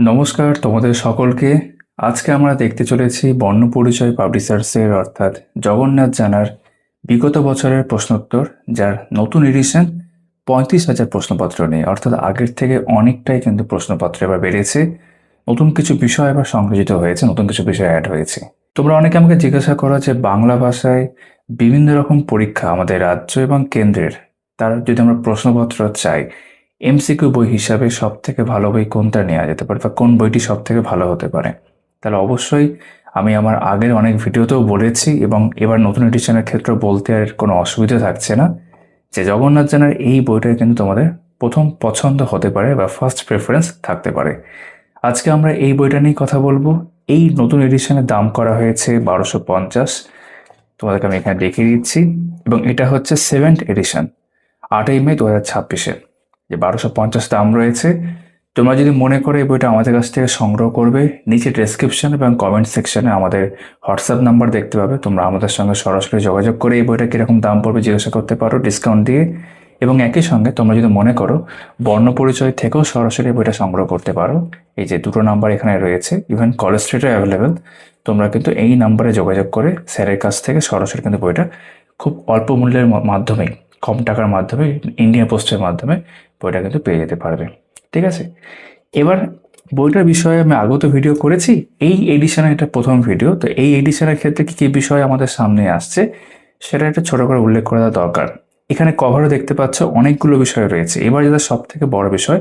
নমস্কার তোমাদের সকলকে। আজকে আমরা দেখতে চলেছি বর্ণপরিচয় পাবলিশার্সের অর্থাৎ জগন্নাথ জানার বিগত বছরের প্রশ্নোত্তর, যার নতুন এডিশন 35,000 প্রশ্নপত্র নিয়ে। অর্থাৎ আগের থেকে অনেকটাই কিন্তু প্রশ্নপত্র এবার বেড়েছে, নতুন কিছু বিষয় এবার সংযোজিত হয়েছে, নতুন কিছু বিষয় অ্যাড হয়েছে। তোমরা অনেকে আমাকে জিজ্ঞাসা করো যে বাংলা ভাষায় বিভিন্ন রকম পরীক্ষা আমাদের রাজ্য এবং কেন্দ্রের, তার যদি আমরা প্রশ্নপত্র চাই, এমসিকিউ বই হিসাবে সব থেকে ভালো বই কোনটা নেওয়া যেতে পারে বা কোন বইটি সব থেকে ভালো হতে পারে, তাহলে অবশ্যই আমি আমার আগের অনেক ভিডিওতেও বলেছি এবং এবার নতুন এডিশনের ক্ষেত্রে বলতে আর কোনো অসুবিধা থাকছে না যে জগন্নাথ জানার এই বইটা কিন্তু তোমাদের প্রথম পছন্দ হতে পারে বা ফার্স্ট প্রেফারেন্স থাকতে পারে। আজকে আমরা এই বইটা নিয়ে কথা বলবো। এই নতুন এডিশনের দাম করা হয়েছে 1250। তোমাদেরকে আমি এখানে দেখিয়ে দিচ্ছি, এবং এটা হচ্ছে 7th এডিশন, 8ই মে 2026-এ যে 1250 দাম রয়েছে। তোমরা যদি মনে করো এই বইটা আমাদের কাছ থেকে সংগ্রহ করবে, নিচে ডেসক্রিপশন এবং কমেন্ট সেকশনে আমাদের হোয়াটসঅ্যাপ নাম্বার দেখতে পাবে। তোমরা আমাদের সঙ্গে সরাসরি যোগাযোগ করে এই বইটা কীরকম দাম পড়বে জিজ্ঞাসা করতে পারো ডিসকাউন্ট দিয়ে। এবং একই সঙ্গে তোমরা যদি মনে করো বর্ণপরিচয় থেকেও সরাসরি এই বইটা সংগ্রহ করতে পারো, এই যে দুটো নাম্বার এখানে রয়েছে, ইভেন কলেজ স্ট্রিটও অ্যাভেলেবেল। তোমরা কিন্তু এই নাম্বারে যোগাযোগ করে স্যারের কাছ থেকে সরাসরি কিন্তু বইটা খুব অল্প মূল্যের মাধ্যমেই, কম টাকার মাধ্যমে, ইন্ডিয়া পোস্টের মাধ্যমে বইটা কিন্তু পেয়ে যেতে পারবে। ঠিক আছে, এবার বইটার বিষয়ে আমি আগেও তো ভিডিও করেছি, এই এডিশনের এটা প্রথম ভিডিও। তো এই এডিশনের ক্ষেত্রে কী কী বিষয় আমাদের সামনে আসছে সেটা একটা ছোটো করে উল্লেখ করা দরকার। এখানে কভারও দেখতে পাচ্ছ, অনেকগুলো বিষয় রয়েছে। এবার যেটা সব থেকে বড় বিষয়,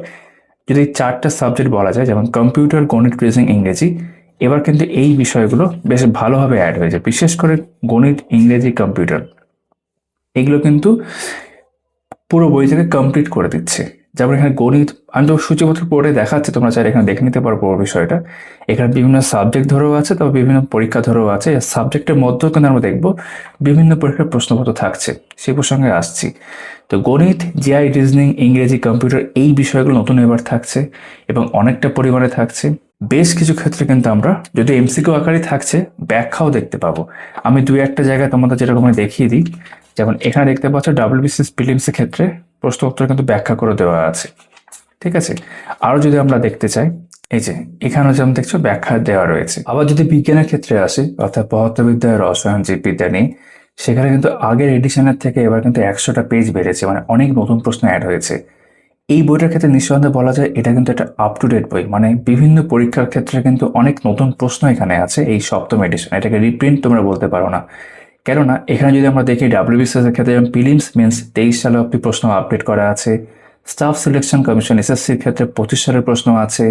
যদি 4টা সাবজেক্ট বলা যায়, যেমন কম্পিউটার, গণিত, রিজনিং, ইংরেজি, এবার কিন্তু এই বিষয়গুলো বেশ ভালোভাবে অ্যাড হয়েছে। বিশেষ করে গণিত, ইংরেজি, কম্পিউটার, এগুলো কিন্তু পুরো বই থেকে কমপ্লিট করে দিচ্ছে। যেমন এখানে গণিত, আমি তো সূচিপত্র পড়ে দেখাচ্ছি, তোমরা চাইলে এখানে দেখে নিতে পারো পুরো বিষয়টা। এখানে বিভিন্ন সাবজেক্ট ধরেও আছে, তবে বিভিন্ন পরীক্ষা ধরেও আছে। সাবজেক্টের মধ্যেও কিন্তু আমরা দেখবো বিভিন্ন পরীক্ষার প্রশ্নপত্র থাকছে, সে প্রসঙ্গে আসছি। তো গণিত, জিআই, রিজনিং, ইংরেজি, কম্পিউটার, এই বিষয়গুলো নতুন এবার থাকছে এবং অনেকটা পরিমাণে থাকছে। বেশ কিছু ক্ষেত্রে কিন্তু আমরা, যদি এমসিকিউ আকারে থাকছে, ব্যাখ্যাও দেখতে পাবো। আমি দুই একটা জায়গায় তোমাদের যেরকম আমি দেখিয়ে দিই। যেমন এখানে দেখতে পাচ্ছ ডাব্লিউবিসিএস প্রিলিমসের ক্ষেত্রে প্রশ্ন উত্তর কিন্তু ব্যাখ্যা করে দেওয়া আছে। ঠিক আছে, আরও যদি আমরা দেখতে চাই, এই যে এখানেও যেমন দেখছো ব্যাখ্যা দেওয়া রয়েছে। আবার যদি বিজ্ঞানের ক্ষেত্রে আসে, অর্থাৎ পদার্থবিদ্যা, রসায়ন, জীববিদ্যা নিয়ে, সেখানে কিন্তু আগের এডিশনের থেকে এবার কিন্তু 100টা পেজ বেড়েছে, মানে অনেক নতুন প্রশ্ন অ্যাড হয়েছে। এই বইটার ক্ষেত্রে নিঃসন্দেহে বলা যায় এটা কিন্তু একটা আপ টু ডেট বই, মানে বিভিন্ন পরীক্ষার ক্ষেত্রে কিন্তু অনেক নতুন প্রশ্ন এখানে আছে। এই 7ম এডিশন, এটাকে রিপ্রিন্ট তোমরা বলতে পারো না, কেননা এখানে যদি আমরা দেখি ডাব্লিউবিসিএস এর ক্ষেত্রে যেমন প্রিলিমস মেন্স 23 সালে অব্দি প্রশ্ন আপডেট করা আছে, স্টাফ সিলেকশন কমিশন এসএসসির ক্ষেত্রে 25 সালের প্রশ্ন আছে,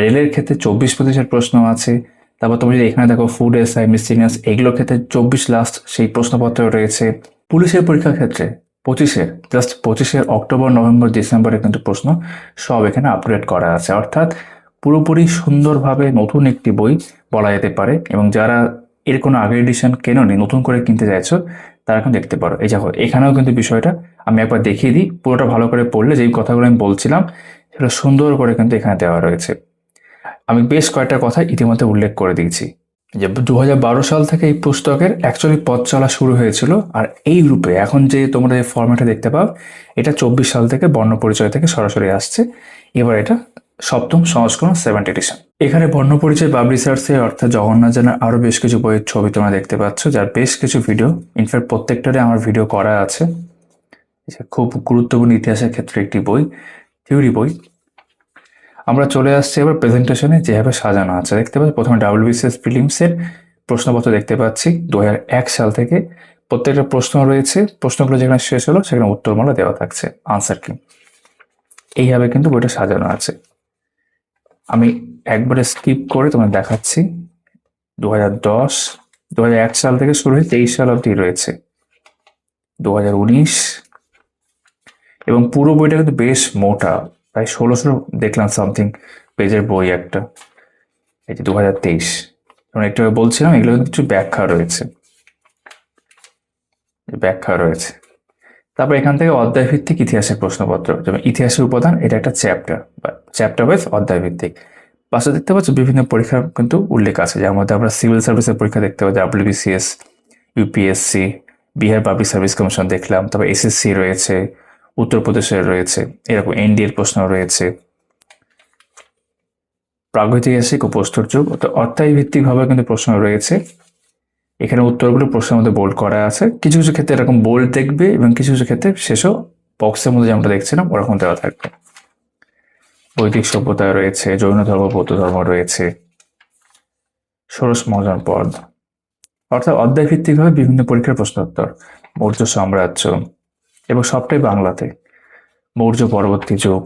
রেলের ক্ষেত্রে 24-25-এর প্রশ্ন আছে। তারপর তুমি যদি এখানে দেখো ফুড এসআই, মিসলিনিয়াস, এগুলোর ক্ষেত্রে 24 লাস্ট সেই প্রশ্নপত্র রয়েছে। পুলিশের পরীক্ষার ক্ষেত্রে 25-এর অক্টোবর, নভেম্বর, ডিসেম্বরে কিন্তু প্রশ্ন সব এখানে আপডেট করা আছে। অর্থাৎ পুরোপুরি সুন্দরভাবে নতুন একটি বই বলা যেতে পারে। এবং যারা এর কোনো আগের এডিশন কেননি, নতুন করে কিনতে চাইছো, তারা এখন দেখতে পারো। এই দেখো এখানেও কিন্তু বিষয়টা আমি একবার দেখিয়ে দিই, পুরোটা ভালো করে পড়লে যেই কথাগুলো আমি বলছিলাম সেগুলো সুন্দর করে কিন্তু এখানে দেওয়া রয়েছে। আমি বেশ কয়েকটা কথা ইতিমধ্যে উল্লেখ করে দিয়েছি যে 2012 সাল থেকে এই পুস্তকের অ্যাকচুয়ালি পথ চলা শুরু হয়েছিল। আর এই রূপে এখন যে তোমরা যে ফরম্যাটে দেখতে পাও, এটা 24 সাল থেকে বর্ণপরিচয় থেকে সরাসরি আসছে। এবার এটা 7ম সংস্করণ, 7th এডিশন। এখানে বর্ণপরিচয় পাবলিশার্সের অর্থাৎ জগন্নাথ জানার আরও বেশ কিছু বইয়ের ছবি তোমরা দেখতে পাচ্ছ, যার বেশ কিছু ভিডিও, ইনফ্যাক্ট প্রত্যেকটারে আমার ভিডিও করা আছে। খুব গুরুত্বপূর্ণ ইতিহাসের ক্ষেত্রে একটি বই, থিওরি বই। আমরা চলে আসছি এবার প্রেজেন্টেশনে, যেভাবে সাজানো আছে দেখতে পাচ্ছি। প্রথমে ডাব্লিউবিসিএস প্রিলিমসের প্রশ্নপত্র দেখতে পাচ্ছি 2001 সাল থেকে। প্রত্যেকটা প্রশ্ন রয়েছে, প্রশ্নগুলো যেখানে শেষ হলো সেখানে উত্তরমালা দেওয়া থাকছে, আনসার কি, এইভাবে কিন্তু বইটা সাজানো আছে। আমি একবারে স্কিপ করে তোমায় দেখাচ্ছি। 2001 সাল থেকে শুরু হয়ে 23 সাল অবধি রয়েছে, 2019, এবং পুরো বইটা কিন্তু বেশ মোটা, প্রায় 1600 দেখলাম সামথিং পেজের বই একটা। এই যে 2023, যেমন একটু বলছিলাম, এগুলো কিন্তু কিছু ব্যাখ্যা রয়েছে। তারপর এখান থেকে অধ্যায় ভিত্তিক ইতিহাসের প্রশ্নপত্র, যেমন ইতিহাসের উপাদান, এটা একটা চ্যাপ্টার বা চ্যাপ্টার ওয়াইজ অধ্যায় ভিত্তিক। পাশে দেখতে পাচ্ছ বিভিন্ন পরীক্ষার কিন্তু উল্লেখ আছে, যার মধ্যে আমরা সিভিল সার্ভিসের পরীক্ষা দেখতে পাচ্ছি, WBCS, UPSC, Bihar public service commission দেখলাম, তারপর এসএসসি রয়েছে, উত্তরপ্রদেশের রয়েছে, এরকম এনডিএর প্রশ্ন রয়েছে। প্রাগৈতিহাসিক ও প্রস্তর যুগ, অর্থায়ী ভিত্তিকভাবে কিন্তু প্রশ্ন রয়েছে। এখানে উত্তরগুলো প্রশ্নের মধ্যে বোল্ড করা আছে, কিছু কিছু ক্ষেত্রে এরকম বোল্ড দেখবে এবং কিছু কিছু ক্ষেত্রে শেষও বক্সের মধ্যে যেমনটা দেখছিলাম ওরকম দেওয়া থাকবে। বৈদিক সভ্যতা রয়েছে, জৈন ধর্ম, বৌদ্ধ ধর্ম রয়েছে, ষোড়শ মহাযান পদ, অর্থাৎ অধ্যায় ভিত্তিকভাবে বিভিন্ন পরীক্ষার প্রশ্নোত্তর। মৌর্য সাম্রাজ্য এবং সবটাই বাংলাতে। মৌর্য পরবর্তী যুগ,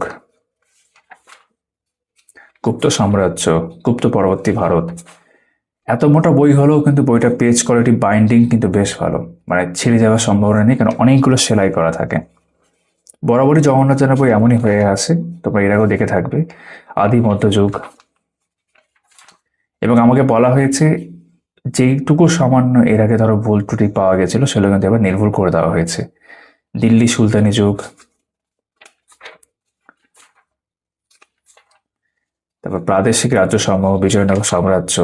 গুপ্ত সাম্রাজ্য, গুপ্ত পরবর্তী ভারত। এত মোটা বই হলেও কিন্তু বইটা পেজ কোয়ালিটি, বাইন্ডিং কিন্তু বেশ ভালো, মানে ছিঁড়ে যাওয়ার সম্ভাবনা নেই, কারণ অনেকগুলো সেলাই করা থাকে। বরাবরই জগন্নাথ জানার বই এমনই হয়ে আছে, তোমরা এর আগেও দেখে থাকবে। আদি মধ্যযুগ, এবং আমাকে বলা হয়েছে যেইটুকু সামান্য এর আগে ধরো ভুল ত্রুটি পাওয়া গেছিল সেগুলো কিন্তু এবার নির্ভুল করে দেওয়া হয়েছে। দিল্লি সুলতানি যুগ, তারপর প্রাদেশিক রাজ্যসমূহ, বিজয়নগর সাম্রাজ্য,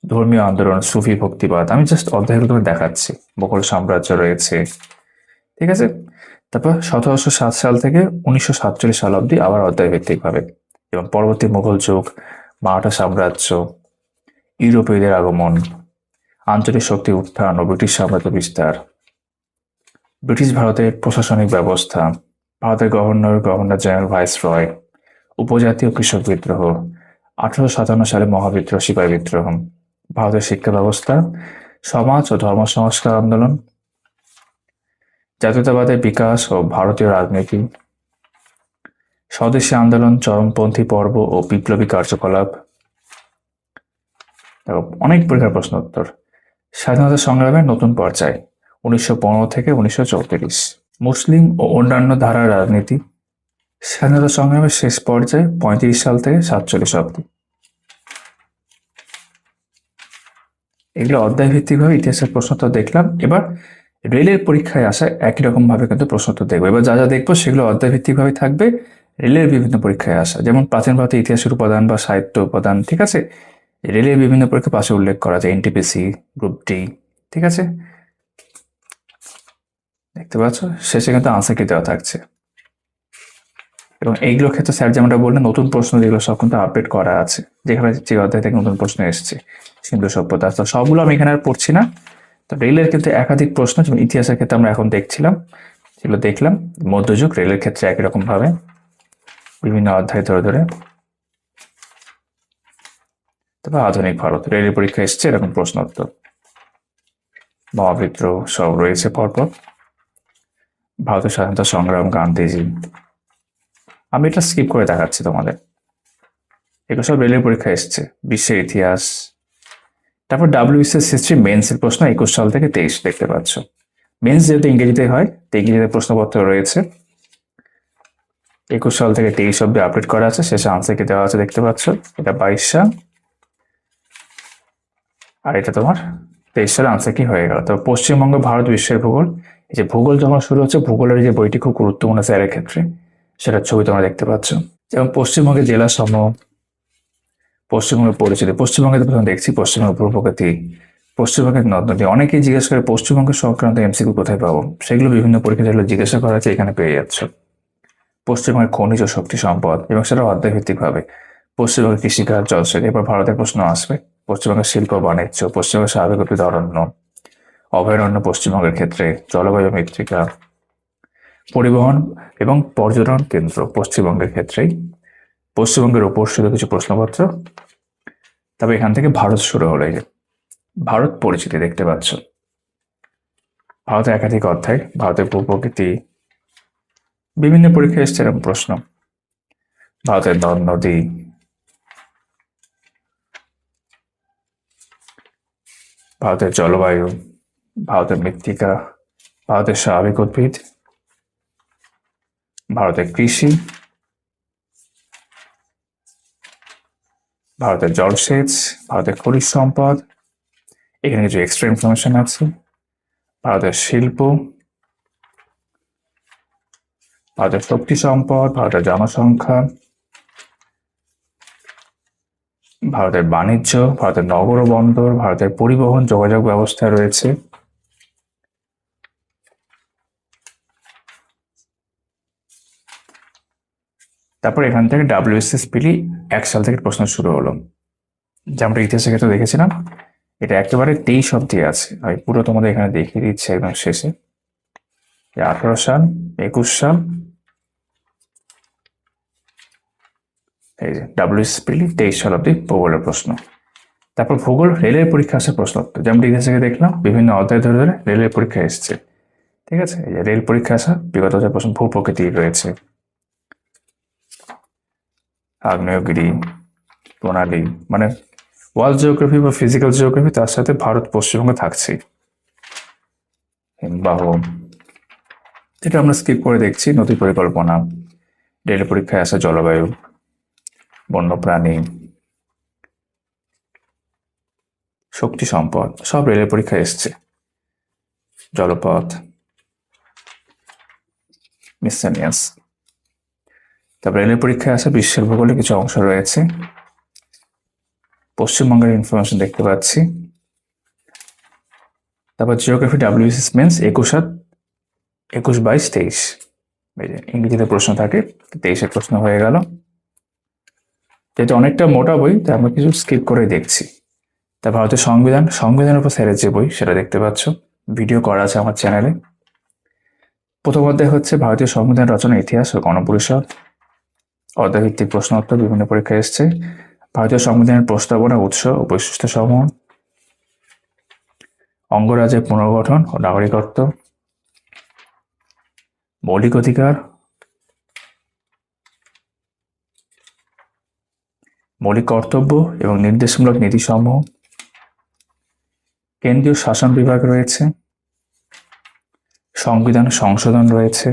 ধর্মীয় আন্দোলন, সুফি ভক্তিবাদ। আমি জাস্ট অধ্যায়গুলো তোমাকে দেখাচ্ছি। মোগল সাম্রাজ্য রয়েছে, ঠিক আছে। তারপর 1707 সাল থেকে 1947 সাল অবধি আবার অধ্যায় ভিত্তিকভাবে, এবং পরবর্তী মোগল যুগ, মারাঠা সাম্রাজ্য, ইউরোপীয়দের আগমন, আঞ্চলিক শক্তি উত্থান ও ব্রিটিশ সাম্রাজ্য বিস্তার, ব্রিটিশ ভারতের প্রশাসনিক ব্যবস্থা, ভারতের গভর্নর, গভর্নর জেনারেল, ভাইসরয়, উপজাতীয় কৃষক বিদ্রোহ, 1857 সালে মহাবিদ্রোহ, সিপাহী বিদ্রোহ, ভারতের শিক্ষা ব্যবস্থা, সমাজ ও ধর্ম সংস্কার আন্দোলন, জাতীয়তাবাদের বিকাশ ও ভারতীয় রাজনীতি, স্বদেশী আন্দোলন, চরমপন্থী পর্ব ও বিপ্লবী কার্যকলাপ। অনেক পরীক্ষার প্রশ্ন উত্তর। স্বাধীনতা সংগ্রামের নতুন পর্যায়, 1915 থেকে 1934। মুসলিম ও অন্যান্য ধারার রাজনীতি, স্বাধীনতা সংগ্রামের শেষ পর্যায়ে 35 সাল থেকে 47 অব্দি। এগুলো অধ্যায় ভিত্তিকভাবে ইতিহাসের প্রশ্ন তো দেখলাম। এবার রেলের পরীক্ষায় আসা একই রকম ভাবে কিন্তু প্রশ্ন তো দেখবো। এবার যা যা দেখবো সেগুলো অধ্যায় ভিত্তিকভাবে থাকবে, রেলের বিভিন্ন পরীক্ষায় আসা, যেমন প্রাচীন ভারতের ইতিহাসের উপাদান বা সাহিত্য উপাদান, ঠিক আছে। রেলের বিভিন্ন পরীক্ষা পাশে উল্লেখ করা যায়, এনটিপিসি, গ্রুপ ডি, ঠিক আছে। দেখতে পাচ্ছ শেষে কিন্তু আনসার কি দেওয়া থাকছে, এবং এইগুলোর ক্ষেত্রে স্যার যেমনটা বললেন নতুন প্রশ্ন যেগুলো সব কিন্তু আপডেট করা আছে, যেখানে যে অধ্যায় থেকে নতুন প্রশ্ন এসছে। সিন্ধু সভ্যতা, তো সবগুলো আমি এখানে আর পড়ছি না। তো রেলের ক্ষেত্রে একাধিক প্রশ্ন, যেমন ইতিহাসের ক্ষেত্রে আমরা এখন দেখছিলাম, সেগুলো দেখলাম। মধ্যযুগ, রেলের ক্ষেত্রে একই রকম ভাবে বিভিন্ন অধ্যায় ধরে ধরে। তারপর আধুনিক ভারত, রেলের পরীক্ষা এসছে এরকম প্রশ্ন উত্তর। মহাবিদ্রোহ সব রয়েছে পরপর। ভারতের স্বাধীনতা সংগ্রাম, গান্ধীজি। আমি এটা স্কিপ করে দেখাচ্ছি তোমাদের, এগুলো সব রেলের পরীক্ষা এসছে। বিশ্বের ইতিহাস, তারপর ডাব্লিউবিসিএস হিস্ট্রি মেন্সের প্রশ্ন 21 সাল থেকে 23 দেখতে পাচ্ছ। মেন্স যেহেতু ইংরেজিতে হয়, তো ইংরেজিতে প্রশ্নপত্র রয়েছে। 21 সাল থেকে 23 অব্দি আপডেট করা আছে, শেষে আনসার কি দেওয়া আছে দেখতে পাচ্ছ। এটা 22 সাল, আর এটা তোমার 23 সালে আনসার কি হয়ে গেল। তো পশ্চিমবঙ্গ, ভারত, বিশ্বের ভূগোল। এই যে ভূগোল যখন শুরু হচ্ছে, ভূগোলের যে বইটি খুব গুরুত্বপূর্ণ স্যারের ক্ষেত্রে, সেটার ছবি তোমরা দেখতে পাচ্ছ। যেমন পশ্চিমবঙ্গের জেলা সমূহ, পশ্চিমবঙ্গের পরিচিতি। পশ্চিমবঙ্গে প্রথম দেখছি পশ্চিমবঙ্গের ভূপ্রকৃতি, পশ্চিমবঙ্গের নদ নদী। অনেকেই জিজ্ঞেস করে পশ্চিমবঙ্গ সংক্রান্ত এমসিকিউ কোথায় পাবো, সেগুলো বিভিন্ন পরীক্ষা যেগুলো জিজ্ঞাসা করা আছে এখানে পেয়ে যাচ্ছ। পশ্চিমবঙ্গের খনিজ ও শক্তি সম্পদ, এবং সেটা অধ্যায় ভিত্তিক ভাবে। পশ্চিমবঙ্গের কৃষিকাজ, জলসেচ। এরপর ভারতের প্রশ্ন আসবে, পশ্চিমবঙ্গের শিল্প বাণিজ্য, পশ্চিমবঙ্গের স্বাভাবিক উদ্ভিদ অরণ্য, অভয়ারণ্য পশ্চিমবঙ্গের ক্ষেত্রে, জলবায়ু মৃত্তিকা, পরিবহন এবং পর্যটন কেন্দ্র পশ্চিমবঙ্গের ক্ষেত্রেই। পশ্চিমবঙ্গের উপর শুধু কিছু প্রশ্নপত্র। তবে এখান থেকে ভারত শুরু হলো। এই যে ভারত পরিচিতি দেখতে পাচ্ছ, ভারতের একাধিক অধ্যায়, ভারতের ভূপ্রকৃতি, বিভিন্ন পরীক্ষা এসছে এরকম প্রশ্ন। ভারতের নদ নদী, ভারতের জলবায়ু, ভারতের মৃত্তিকা, ভারতের স্বাভাবিক উদ্ভিদ, ভারতের কৃষি, ভারতের জলসেচ, ভারতের খনিজ সম্পদ। এখানে কিছু এক্সট্রা ইনফরমেশন আছে। ভারতের শিল্প, ভারতের শক্তি সম্পদ, ভারতের জনসংখ্যা, ভারতের বাণিজ্য, ভারতের নগর ও বন্দর, ভারতের পরিবহন যোগাযোগ ব্যবস্থা রয়েছে। তারপর এখান থেকে ডাব্লিউবিসিএস পিলি 1 সাল থেকে প্রশ্ন শুরু হলো। যে আমরা ইতিহাসের ক্ষেত্রে দেখেছিলাম, এটা একেবারে 23 অব্দি আছে। আমি পুরো তোমাদের এখানে দেখিয়ে দিচ্ছি একদম শেষে। 18 সাল, 21 সাল, এই যে ডাব্লিউবিসিএস পিলি 23 সাল অব্দি ভূগোলের প্রশ্ন। তারপর ভূগোল রেলের পরীক্ষা আসে প্রশ্ন উত্তর, যেমন ইতিহাস থেকে দেখলাম বিভিন্ন অধ্যায় ধরে ধরে রেলের পরীক্ষা এসছে। ঠিক আছে, এই যে রেল পরীক্ষা আসা বিগত যে প্রশ্ন ভূ প্রকৃতির রয়েছে, আগ্নেয়গিরি প্রণালী, মানে ওয়ার্ল্ড জিওগ্রাফি বা ফিজিক্যাল জিওগ্রাফি, তার সাথে ভারত পশ্চিমবঙ্গ থাকছে। হিমবাহ, এটা আমরা স্কিপ করে দেখছি। নদী পরিকল্পনা, রেল পরীক্ষায় আসা জলবায়ু, বন্যপ্রাণী, শক্তি সম্পদ, সব রেলের পরীক্ষায় এসছে। জলপথ, মিসেলিয়াস। তারপর রেলের পরীক্ষায় আসা বিশ্বের ভূগোলে কিছু অংশ রয়েছে। পশ্চিমবঙ্গের ইনফরমেশন দেখতে পাচ্ছি। তারপর জিওগ্রাফি ডাব্লিউবিসিএস মেন্স 21, 22, 23। এই যে ইংরেজিতে প্রশ্ন থাকে, 23-এর প্রশ্ন হয়ে গেল। যেটা অনেকটা মোটা বই, তাই আমরা কিছু স্কিপ করে দেখছি। তা ভারতের সংবিধানের উপর স্যারের যে বই, সেটা দেখতে পাচ্ছ, ভিডিও করা আছে আমার চ্যানেলে। প্রথম অধ্যায় হচ্ছে ভারতীয় সংবিধান রচনা, ইতিহাস ও গণপরিষদ। অধ্যায়ভিত্তিক প্রশ্ন উত্তর বিভিন্ন পরীক্ষায় এসছে। ভারতীয় সংবিধানের প্রস্তাবনা, উৎস ও বৈশিষ্ট্য সমূহ, অঙ্গরাজ্যের পুনর্গঠন ও নাগরিকত্ব, মৌলিক অধিকার, মৌলিক কর্তব্য এবং নির্দেশমূলক নীতিসমূহ, কেন্দ্রীয় শাসন বিভাগ রয়েছে, সংবিধান সংশোধন রয়েছে,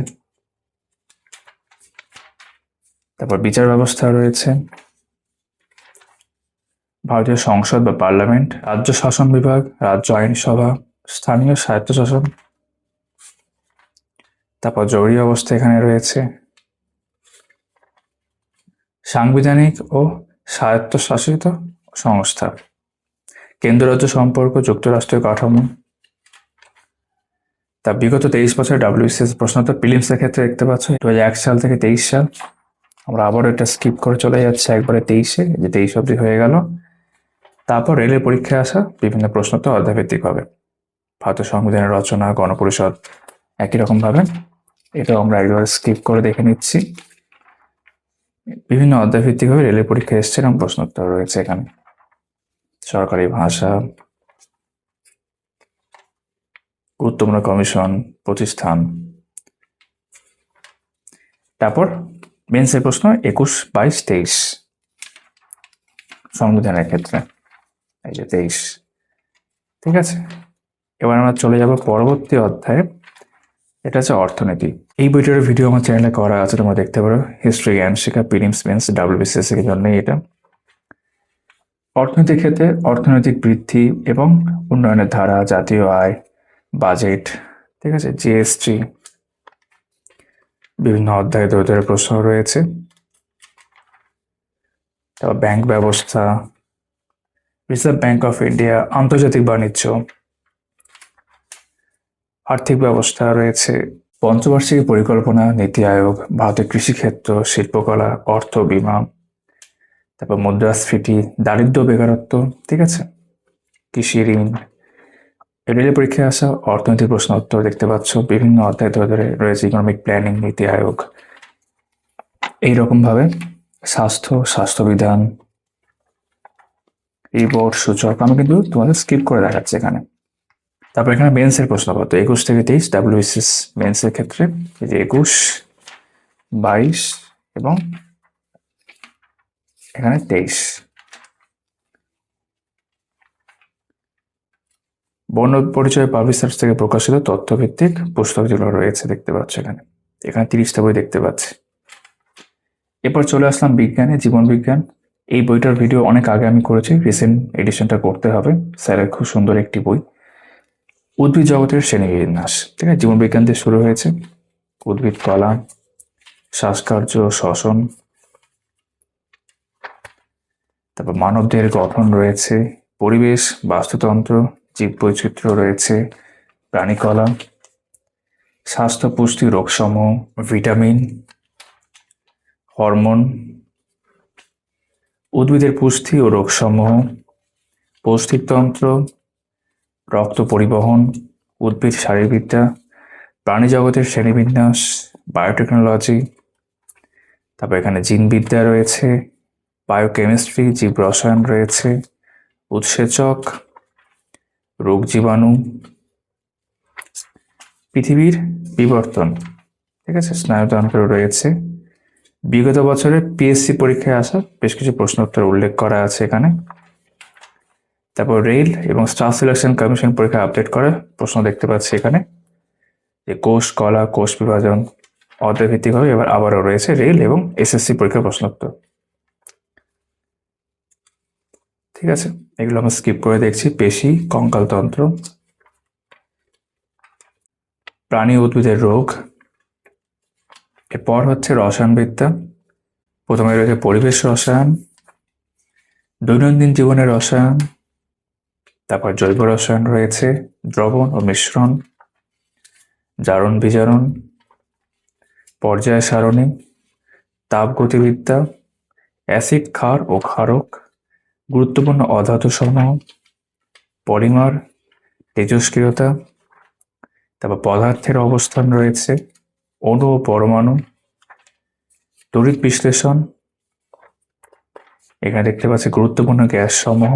তারপর বিচার ব্যবস্থা রয়েছে, ভারতীয় সংসদ বা পার্লামেন্ট, রাজ্য শাসন বিভাগ, রাজ্য আইনসভা, স্থানীয় স্বায়ত্তশাসন, তারপর জরুরি অবস্থা এখানে রয়েছে, সাংবিধানিক ও স্বায়ত্তশাসিত সংস্থা, কেন্দ্র রাজ্য সম্পর্ক, যুক্তরাষ্ট্রীয় কাঠামো। তা বিগত 23 বছর ডাব্লিউবিসিএস প্রশ্নোত্তর প্রিলিমসের ক্ষেত্রে দেখতে পাচ্ছ 2001 সাল থেকে 23 সাল। আমরা আবারও এটা স্কিপ করে চলে যাচ্ছি একবারে 23-এ, যে 23 অব্দি হয়ে গেল। তারপর রেলের পরীক্ষায় আসা বিভিন্ন প্রশ্নোত্তর অধ্যায়ভিত্তিক হবে। ভারতীয় সংবিধানের রচনা, গণপরিষদ একই রকম ভাবে, এটাও আমরা একবার স্কিপ করে দেখে নিচ্ছি। বিভিন্ন অধ্যায়ভিত্তিক ভাবে রেলের পরীক্ষায় এসছে এরকম প্রশ্নোত্তর রয়েছে এখানে। সরকারি ভাষা, গুরুত্বপূর্ণ কমিশন, প্রতিষ্ঠান। তারপর মেন্সের প্রশ্ন 21, 22, 23 সংবিধানের ক্ষেত্রে, এই যে 23। ঠিক আছে, এবার আমরা চলে যাব পরবর্তী অধ্যায়ে, এটা হচ্ছে অর্থনীতি। এই বইটার ভিডিও আমার চ্যানেলে করা আছে, তোমরা দেখতে পারো। হিস্ট্রি জ্ঞান শিক্ষা, প্রিলিমস মেন্স ডাব্লিউবিসিএস এর জন্য এটা। অর্থনীতির ক্ষেত্রে অর্থনৈতিক বৃদ্ধি এবং উন্নয়নের ধারা, জাতীয় আয়, বাজেট, ঠিক আছে, জিএসটি, বিভিন্ন অধ্যায়ে ধরে ধরে প্রশ্ন রয়েছে। তারপর ব্যাংক ব্যবস্থা, রিজার্ভ ব্যাংক অফ ইন্ডিয়া, আন্তর্জাতিক বাণিজ্য, আর্থিক ব্যবস্থা রয়েছে, পঞ্চবার্ষিকী পরিকল্পনা, নীতি আয়োগ, ভারতের কৃষিক্ষেত্র, শিল্পকলা, অর্থ, বীমা, তারপর মুদ্রাস্ফীতি, দারিদ্র্য, বেকারত্ব, ঠিক আছে, কৃষি ঋণ। রেলের পরীক্ষায় আসা অর্থনৈতিক প্রশ্ন উত্তর দেখতে পাচ্ছ, বিভিন্ন অধ্যায় ধরে ধরে রয়েছে। ইকোনমিক প্ল্যানিং, নীতি আয়োগ, এইরকম ভাবে স্বাস্থ্যবিধান, রিপোর্ট, সূচক। আমি কিন্তু তোমাদের স্কিপ করে দেখাচ্ছি এখানে। তারপর এখানে মেন্সের প্রশ্নপত্র 21 থেকে 23 ডাব্লিউবিসিএস মেন্সের ক্ষেত্রে, এই যে 21, 22 এবং এখানে 23। বর্ণ পরিচয় পাবলিশার্স থেকে প্রকাশিত তথ্যভিত্তিক পুস্তক যেগুলো রয়েছে দেখতে পাচ্ছ এখানে। এখানে 30টা বই দেখতে পাচ্ছি। এরপর চলে আসলাম বিজ্ঞানে, জীবন বিজ্ঞান। এই বইটার ভিডিও অনেক আগে আমি করেছি, রিসেন্ট এডিশনটা করতে হবে। স্যারের খুব সুন্দর একটি বই, উদ্ভিদ জগতের শ্রেণীবিন্যাস। ঠিক আছে, জীবন বিজ্ঞান দিয়ে শুরু হয়েছে। উদ্ভিদ কলা, শ্বাসকার্য, শ্বসন, তারপর মানবদেহের গঠন রয়েছে, পরিবেশ, বাস্তুতন্ত্র, জীববৈচিত্র্য রয়েছে, প্রাণীকলা, স্বাস্থ্য, পুষ্টি, রোগসমূহ, ভিটামিন, হরমোন, উদ্ভিদের পুষ্টি ও রোগসমূহ, পৌষ্টিকতন্ত্র, রক্ত পরিবহন, উদ্ভিদ শারীরবিদ্যা, প্রাণী জগতের শ্রেণীবিন্যাস, বায়োটেকনোলজি, তারপর এখানে জিনবিদ্যা রয়েছে, বায়োকেমিস্ট্রি, জীব রসায়ন রয়েছে, উৎসেচক, রোগ জীবাণু, পৃথিবীর বিবর্তন, ঠিক আছে, স্নায়ুতন্ত্র রয়েছে। বিগত বছরে পিএসসি পরীক্ষায় আসা বেশ কিছু প্রশ্ন উত্তর উল্লেখ করা আছে এখানে। তারপর রেল এবং স্টাফ সিলেকশন কমিশন পরীক্ষা আপডেট করা প্রশ্ন দেখতে পাচ্ছি এখানে, যে কোষ কলা, কোষ বিভাজন, অধ্যায়ভিত্তিকভাবে এবার আবারও রয়েছে রেল এবং এসএসসি পরীক্ষার প্রশ্ন উত্তর। ঠিক আছে, এগুলো আমরা স্কিপ করে দেখছি। পেশি, কঙ্কালতন্ত্র, প্রাণী উদ্ভিদের রোগ, এরপর হচ্ছে রসায়নবিদ্যা। প্রথমে রয়েছে পরিবেশ রসায়ন, দৈনন্দিন জীবনের রসায়ন, তারপর জৈব রসায়ন রয়েছে, দ্রবণ ও মিশ্রণ, জারণ বিজারণ, পর্যায় সারণী, তাপগতিবিদ্যা, অ্যাসিড, ক্ষার ও ক্ষারক, গুরুত্বপূর্ণ অধাতু সমূহ, পলিমার, তেজস্ক্রিয়তা, তারপর পদার্থের অবস্থান রয়েছে, অণু ও পরমাণু, তড়িৎ বিশ্লেষণ, এখানে দেখতে পাচ্ছি গুরুত্বপূর্ণ গ্যাস সমূহ,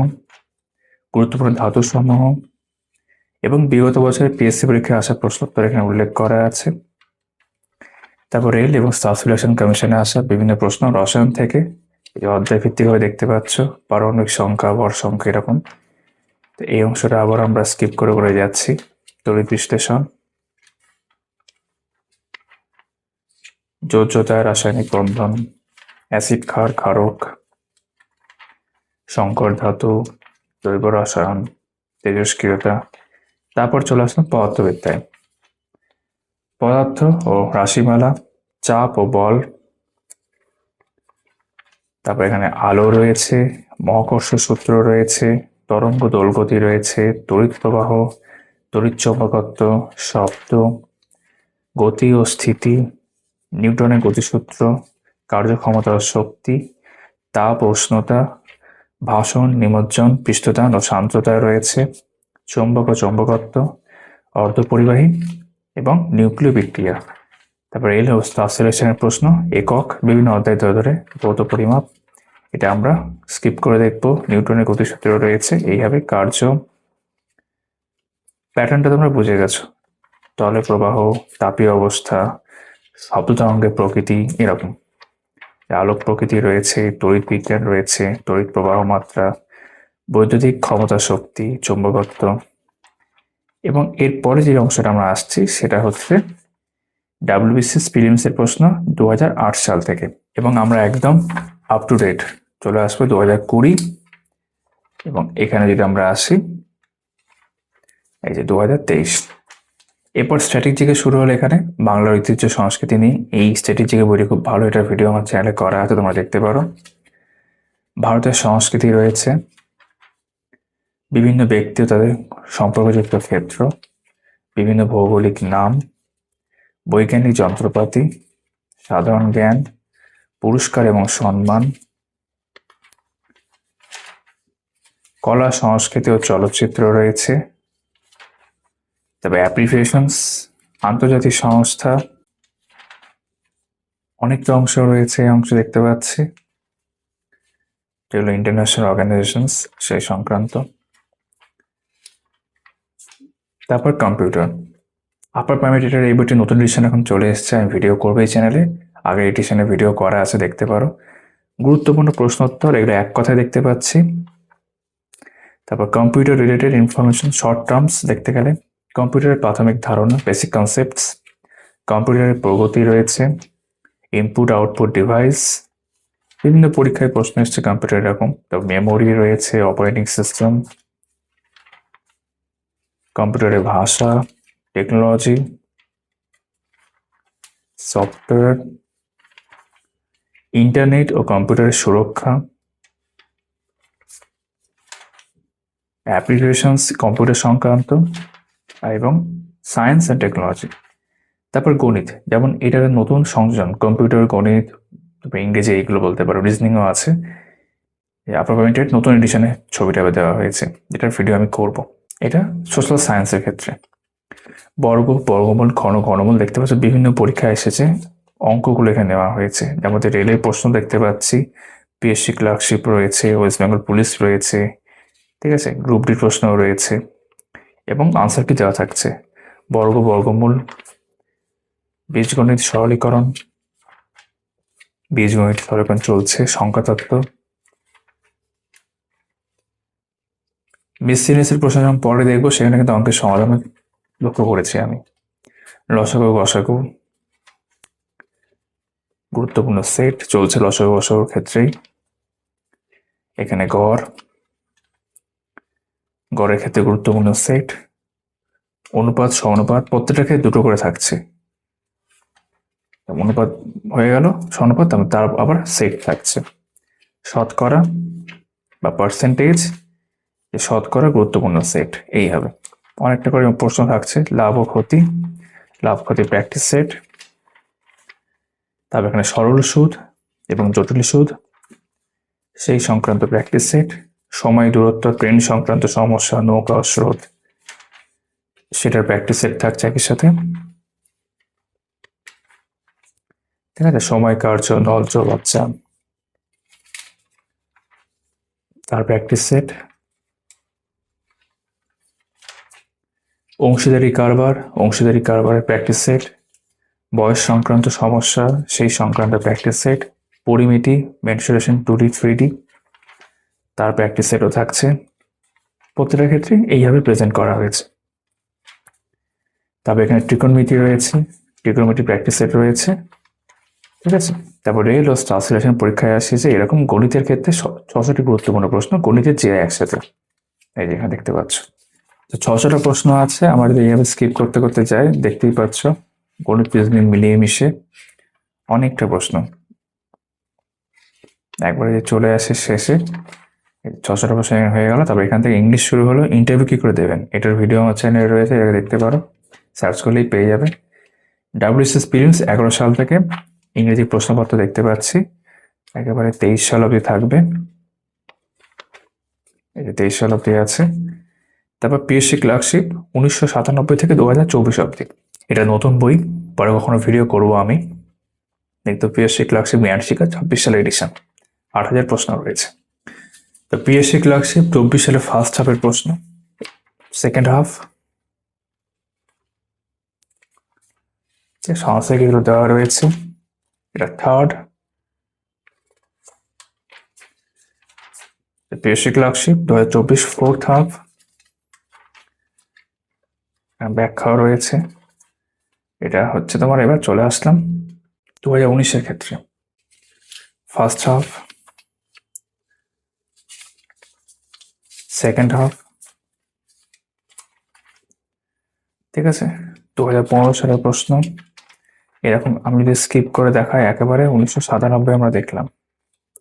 গুরুত্বপূর্ণ ধাতু সমূহ, এবং বিগত বছরের পিএসসি পরীক্ষায় আসা প্রশ্নোত্তর এখানে উল্লেখ করা আছে। তারপর রেল এবং স্টাফ সিলেকশন কমিশনে আসা বিভিন্ন প্রশ্ন রসায়ন থেকে, এই অধ্যায় ভিত্তিকভাবে দেখতে পাচ্ছ, পারমাণবিক সংখ্যা, ভর সংখ্যা, এরকম। তো এই অংশটা আবার আমরা স্কিপ করে করে যাচ্ছি। তড়িৎ বিশ্লেষণ, যোজ্যতা, রাসায়নিক বন্ধন, অ্যাসিড, ক্ষার, ক্ষারক, সংকর ধাতু, জৈব রসায়ন, তেজস্ক্রিয়তা। তারপর চলে আসলাম পদার্থবিদ্যায়, পদার্থ ও রাশিমালা, চাপ ও বল, তারপর এখানে আলো রয়েছে, মহাকর্ষ সূত্র রয়েছে, তরঙ্গ দোলগতি রয়েছে, তড়িৎ প্রবাহ, তড়িৎ চৌম্বকত্ব, শব্দ, গতি ও স্থিতি, নিউটনের গতিসূত্র, কার্যক্ষমতা ও শক্তি, তাপ ও উষ্ণতা, ভাষণ, নিমজ্জন, পৃষ্ঠটান ও সান্দ্রতা রয়েছে, চৌম্বক ও চৌম্বকত্ব, অর্ধপরিবাহী এবং নিউক্লিয় বিক্রিয়া। তারপর রেল ও স্টাফ সিলেকশনের প্রশ্ন, একক, বিভিন্ন অধ্যায় ধরে ধরে, ভৌত পরিমাপ, এটা আমরা স্কিপ করে দেখব। নিউটনের গতিসূত্র রয়েছে, এইভাবে কার্য, প্যাটার্নটা তোমরা বুঝে গেছো, তলে প্রবাহ, তাপীয় অবস্থা, শব্দ তরঙ্গের প্রকৃতি, এরকম। আলোক প্রকৃতি রয়েছে, তড়িৎ বিজ্ঞান রয়েছে, তড়িৎ প্রবাহ মাত্রা, বৈদ্যুতিক ক্ষমতা শক্তি, চৌম্বকত্ব। এবং এরপরে যে অংশটা আমরা আসছি সেটা হচ্ছে ডাব্লিউবিসিএস প্রিলিমস এর প্রশ্ন 2008 সাল থেকে, এবং আমরা একদম আপ টু ডেট চলে আসবো 2020। এবং এখানে যদি আমরা আসি, এই যে 2023, এরপর স্ট্যাটিক জিকে শুরু হলো। এখানে বাংলার ঐতিহ্য সংস্কৃতি নিয়ে এই স্ট্যাটিক জিকে বইটি খুব ভালো, এটার ভিডিও আমার চ্যানেলে করা আছে, তোমরা দেখতে পারো। ভারতের সংস্কৃতি রয়েছে, বিভিন্ন ব্যক্তি ও তাদের সম্পর্কযুক্ত ক্ষেত্র, বিভিন্ন ভৌগোলিক নাম, বৈজ্ঞানিক যন্ত্রপাতি, সাধারণ জ্ঞান, পুরস্কার এবং সম্মান, কলা, সংস্কৃতি ও চলচ্চিত্র রয়েছে, তবে অ্যাপ্রিসিয়েশনস, আন্তর্জাতিক সংস্থা, অনেকটা অংশ রয়েছে, এই অংশ দেখতে পাচ্ছি, যেগুলো ইন্টারন্যাশনাল অর্গানাইজেশনস সেই সংক্রান্ত। তারপর কম্পিউটার, আপার প্রাইমারি টিচার এই বইটি নতুন এডিশন এখন চলে এসেছে, আমি ভিডিও করবো এই চ্যানেলে, আগের এডিশনে ভিডিও করা আছে, দেখতে পারো। গুরুত্বপূর্ণ প্রশ্নোত্তর, এগুলো এক কথায় দেখতে পাচ্ছি। তারপর computer related information, short terms দেখতে গেলে, কম্পিউটারের প্রাথমিক ধারণা, বেসিক কনসেপ্টস, কম্পিউটারের প্রগতি রয়েছে, ইনপুট আউটপুট ডিভাইস, বিভিন্ন পরীক্ষায় প্রশ্ন এসছে কম্পিউটার এরকম। তারপর মেমোরি রয়েছে, অপারেটিং সিস্টেম, কম্পিউটারের ভাষা, টেকনোলজি, সফটওয়্যার, ইন্টারনেট ও কম্পিউটারের সুরক্ষা, অ্যাপ্লিকেশনস কম্পিউটার সংক্রান্ত, এবং সায়েন্স অ্যান্ড টেকনোলজি। তারপর গণিত, যেমন এটার নতুন সংযোজন, কম্পিউটার গণিত, তবে ইংরেজি এইগুলো বলতে পারো, রিজনিংও আছে। এই আপার প্রাইমারির নতুন এডিশনে ছবিটা দেওয়া হয়েছে, যেটার ভিডিও আমি করব। এটা সোশ্যাল সায়েন্সের ক্ষেত্রে বর্গ, বর্গমূল, ঘনমূল দেখতে পাচ্ছ, বিভিন্ন পরীক্ষায় এসেছে। অঙ্কগুলো এখানে নেওয়া হয়েছে, যার মধ্যে রেলের প্রশ্ন দেখতে পাচ্ছি, পিএসসি ক্লার্কশিপ রয়েছে, ওয়েস্ট বেঙ্গল পুলিশ রয়েছে, ঠিক আছে, গ্রুপ ডি প্রশ্নও রয়েছে, এবং আনসার কি দেওয়া থাকছে। বর্গ, বর্গমূল, বীজগণিত সরলীকরণ, চলছে, সংখ্যাতত্ত্ব, মিসসিলিয়াসের প্রশ্ন যখন পরে দেখবো সেখানে কিন্তু অঙ্কের সমাধান লক্ষ্য করেছি আমি। লসাগু গসাগু গুরুত্বপূর্ণ সেট চলছে লসাগু গসাগুর ক্ষেত্রেই। এখানে গড়ের ক্ষেত্রে গুরুত্বপূর্ণ সেট, অনুপাত, সমানুপাত, প্রত্যেকটা ক্ষেত্রে দুটো করে থাকছে। অনুপাত হয়ে গেল, সমানুপাত, তার আবার সেট থাকছে। শতকরা বা পার্সেন্টেজ, শতকরা গুরুত্বপূর্ণ সেট, এই হবে। অনেকটা করে প্রশ্ন থাকছে, লাভ ও ক্ষতি, লাভ ক্ষতি প্র্যাকটিস সেট, তারপর এখানে সরল সুদ এবং জটিল সুদ সেই সংক্রান্ত প্র্যাকটিস সেট, সময়, দূরত্ব, ট্রেন সংক্রান্ত সমস্যা, নৌকা স্রোত, সেটার প্র্যাকটিস সেট থাকছে একই সাথে। ঠিক আছে, সময়, কার্য, নলজ, বাচ্চা, তার প্র্যাকটিস সেট। অংশীদারি কারবারের প্র্যাকটিস সেট, বয়স সংক্রান্ত সমস্যা সেই সংক্রান্ত practice set, পরিমিতি, mensuration 2D 3D, তার প্র্যাকটিস সেটও থাকছে। প্রতিটা ক্ষেত্রে এইভাবে প্রেজেন্ট করা হয়েছে। তারপর এখানে ত্রিকোণমিতি রয়েছে, ত্রিকোণমিতি প্র্যাকটিস সেট রয়েছে, ঠিক আছে। তারপর রেল ও ট্রান্সলেশন পরীক্ষায় আসছে যে এরকম গণিতের ক্ষেত্রে 6টি গুরুত্বপূর্ণ প্রশ্ন গণিতের যে একসাথে, এই যে এখানে দেখতে পাচ্ছ। তো 600টা প্রশ্ন আছে, আমার যদি এইভাবে স্কিপ করতে করতে যাই, দেখতেই পাচ্ছ গণিত রিজনিং মিলিয়ে মিশে অনেকটা প্রশ্ন একবারে যে চলে আসে শেষে। 600টা প্রশ্ন হয়ে গেল। তারপর এখান থেকে ইংলিশ শুরু হলো। ইন্টারভিউ কি করে দেবেন, এটার ভিডিও আমার চ্যানেলে রয়েছে, এটা দেখতে পারো, সার্চ করলেই পেয়ে যাবে। ডাব্লিউবিসিএস প্রিলিমস 11 সাল থেকে ইংরেজি প্রশ্নপত্র দেখতে পাচ্ছি, একেবারে 23 সাল অবধি থাকবে, এই যে 23 সাল অবধি আছে। তারপর পিএসসি ক্লার্কশিপ 1997 থেকে 2024 অবধি, এটা নতুন বই, পরে কখনো ভিডিও করবো আমি। দেখতো পিএসসি ক্লার্কশিপ জ্ঞান শিক্ষা 26 সালের এডিশন, 8000 প্রশ্ন রয়েছে। তো পিএসসি ক্লার্কশিপ 24 সালে ফার্স্ট হাফের প্রশ্ন, সেকেন্ড হাফ সংস্থাগুলো দেওয়া রয়েছে, এটা third. PSC clerkship 2024 fourth half, ব্যাখ্যাও রয়েছে। এটা হচ্ছে তোমার, এবার চলে আসলাম 2019-এর ক্ষেত্রে, ফার্স্ট হাফ, সেকেন্ড হাফ, ঠিক আছে। 2015 সালের প্রশ্ন এরকম, আমি যদি স্কিপ করে দেখাই, একেবারে 1997 আমরা দেখলাম,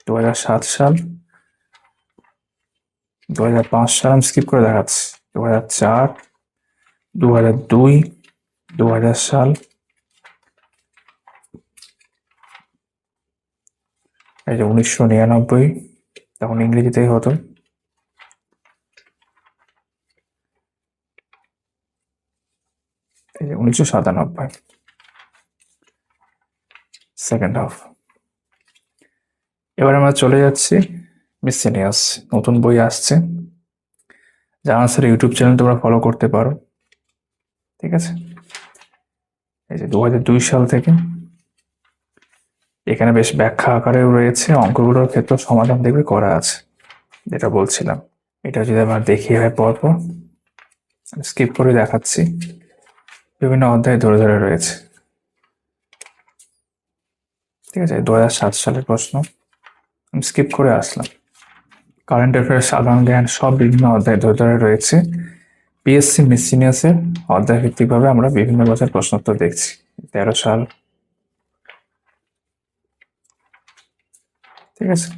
2007 সাল, 2005 সাল আমি স্কিপ করে দেখাচ্ছি, 2004, 2002, 2000 সাল, এই যে 1999, তখন ইংরেজিতেই হতো, এই যে 1997 সেকেন্ড হাফ। এবার আমরা চলে যাচ্ছি মিসসেলিয়াস, নতুন বই আসছে, জানার স্যার ইউটিউব চ্যানেল তোমরা ফলো করতে পারো, ঠিক আছে। এই যে 2002 সাল থেকে, এখানে বেশ ব্যাখ্যা আকারেও রয়েছে, অঙ্কগুলোর ক্ষেত্রে সমাধান দেখবে করা আছে, যেটা বলছিলাম। এটা যদি আবার দেখিয়ে হয় পরপর, স্কিপ করে দেখাচ্ছি, বিভিন্ন অধ্যায় ধরে ধরে রয়েছে, ঠিক আছে। 2007 সালের প্রশ্ন আমি স্কিপ করে আসলাম। কারেন্ট অ্যাফেয়ার্স, সাধারণ জ্ঞান, সব বিভিন্ন অধ্যায় ধরে ধরে রয়েছে। পিএসসি মিসসিনিয়াসের অধ্যায় ভিত্তিকভাবে আমরা বিভিন্ন বছর প্রশ্নোত্তর দেখছি। 13 সাল, ঠিক আছে।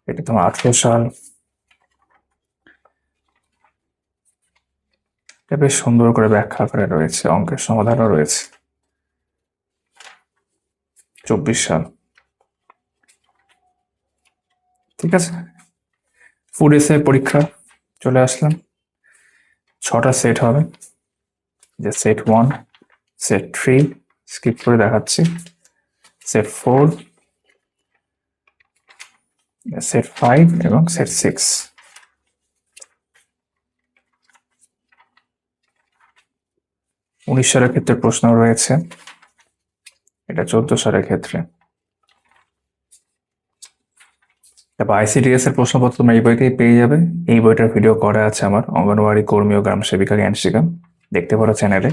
এটা তোমার 18 সাল, এটা বেশ সুন্দর করে ব্যাখ্যা করে রয়েছে, অঙ্কের সমাধানও রয়েছে। সাল। ঠিক আছে, ফুড এসে পরীক্ষা চলে আসলাম। 6টা সেট হবে, যে সেট 1, সেট 3 স্কিপ করে দেখাচ্ছি, সেট 4, সেট 5 এবং সেট 6। সালের ক্ষেত্রে প্রশ্ন রয়েছে, এটা 14 সালের ক্ষেত্রে। তারপর ICDS এর প্রশ্নপত্র তোমরা এই বইতেই পেয়ে যাবে। এই বইটার ভিডিও করা আছে আমার অঙ্গনওয়াড়ি কর্মী ও গ্রাম সেবিকা জ্ঞান শিখা, দেখতে পারো চ্যানেলে।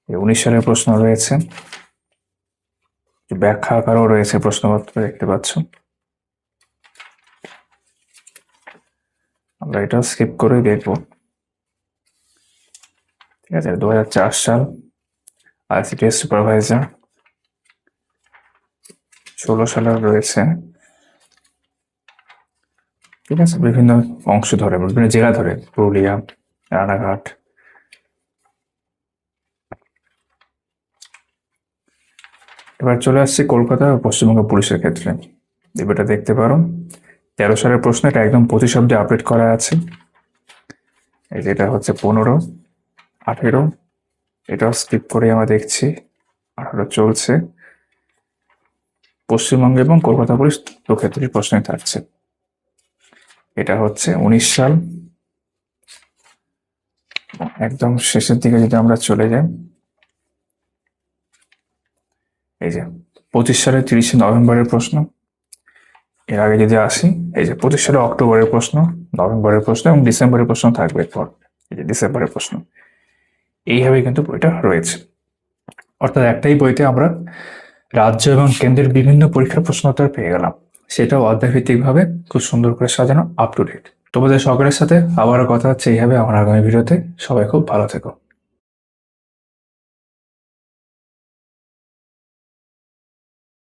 19 সালের প্রশ্ন রয়েছে, ব্যাখ্যা আকারও রয়েছে প্রশ্নপত্র, দেখতে পাচ্ছ। আমরা এটা স্কিপ করে দেখবো। ঠিক আছে, 2004 সাল ICDS সুপারভাইজার। 16 সালের রয়েছে। ঠিক আছে, বিভিন্ন অংশ ধরে, বিভিন্ন জেলা ধরে, পুরুলিয়া, রানাঘাট। এবার চলে আসছে কলকাতা ও পশ্চিমবঙ্গ পুলিশের ক্ষেত্রে। এবারটা দেখতে পারো 13 সালের প্রশ্ন, এটা একদম প্রতিশব্দে আপডেট করা আছে। এই যেটা হচ্ছে 15, 18, এটাও স্কিপ করে আমরা দেখছি। 18 চলছে। পশ্চিমবঙ্গ এবং কলকাতা পুলিশ দু ক্ষেত্রেই প্রশ্নই থাকছে। এটা হচ্ছে 19 সাল। একদম শেষের দিকে যদি আমরা চলে যাই, এই যে 25 সালের 30 নভেম্বরের প্রশ্ন। এর আগে যদি আসি, এই যে 25 সালে অক্টোবরের প্রশ্ন, নভেম্বরের প্রশ্ন এবং ডিসেম্বরের প্রশ্ন থাকবে। এরপর এই যে ডিসেম্বরের প্রশ্ন, এইভাবে কিন্তু বইটা রয়েছে। অর্থাৎ একটাই বইতে আমরা রাজ্য এবং কেন্দ্রের বিভিন্ন পরীক্ষার প্রশ্নোত্তর পেয়ে গেলাম, সেটাও অধ্যায়ভিত্তিক ভাবে খুব সুন্দর করে সাজানো, আপ টু ডেট। তোমাদের সকলের সাথে আবারও কথা হচ্ছে এইভাবে আমার আগামী ভিডিওতে। সবাই খুব ভালো থেকো।